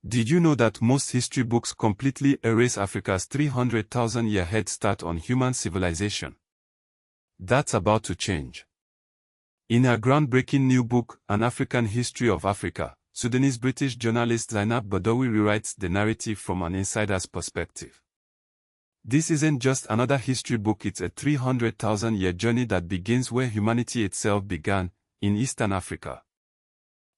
Did you know that most history books completely erase Africa's 300,000-year head start on human civilization? That's about to change. In her groundbreaking new book, An African History of Africa, Sudanese-British journalist Zeinab Badawi rewrites the narrative from an insider's perspective. This isn't just another history book, it's a 300,000-year journey that begins where humanity itself began, in Eastern Africa.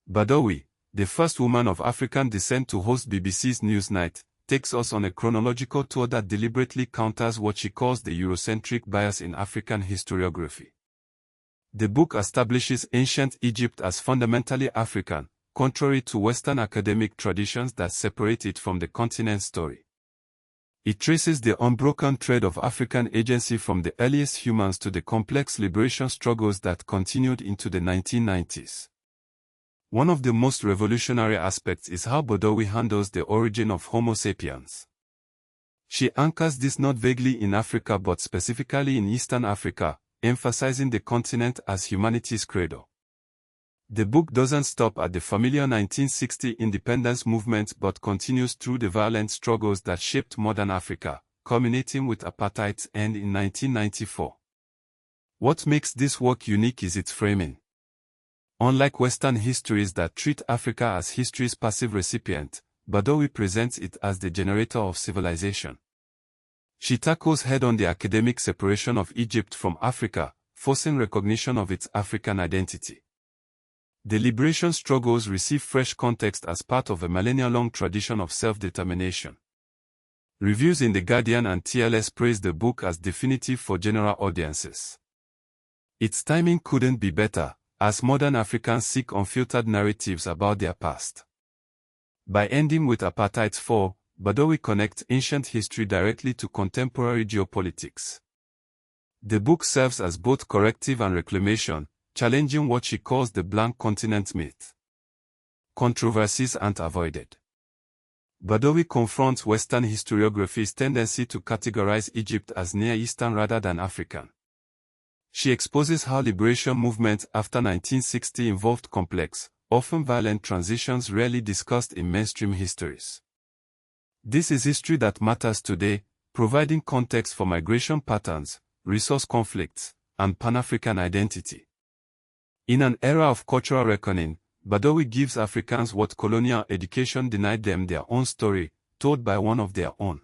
Badawi, the first woman of African descent to host BBC's Newsnight, takes us on a chronological tour that deliberately counters what she calls the Eurocentric bias in African historiography. The book establishes ancient Egypt as fundamentally African, contrary to Western academic traditions that separate it from the continent's story. It traces the unbroken thread of African agency from the earliest humans to the complex liberation struggles that continued into the 1990s. One of the most revolutionary aspects is how Badawi handles the origin of Homo sapiens. She anchors this not vaguely in Africa but specifically in Eastern Africa, emphasizing the continent as humanity's cradle. The book doesn't stop at the familiar 1960 independence movement but continues through the violent struggles that shaped modern Africa, culminating with apartheid's end in 1994. What makes this work unique is its framing. Unlike Western histories that treat Africa as history's passive recipient, Badawi presents it as the generator of civilization. She tackles head-on the academic separation of Egypt from Africa, forcing recognition of its African identity. The liberation struggles receive fresh context as part of a millennia-long tradition of self-determination. Reviews in The Guardian and TLS praise the book as definitive for general audiences. Its timing couldn't be better, as modern Africans seek unfiltered narratives about their past. By ending with apartheid's fall, Badawi connects ancient history directly to contemporary geopolitics. The book serves as both corrective and reclamation, challenging what she calls the blank continent myth. Controversies aren't avoided. Badawi confronts Western historiography's tendency to categorize Egypt as Near Eastern rather than African. She exposes how liberation movements after 1960 involved complex, often violent transitions rarely discussed in mainstream histories. This is history that matters today, providing context for migration patterns, resource conflicts, and Pan-African identity. In an era of cultural reckoning, Badawi gives Africans what colonial education denied them: their own story, told by one of their own.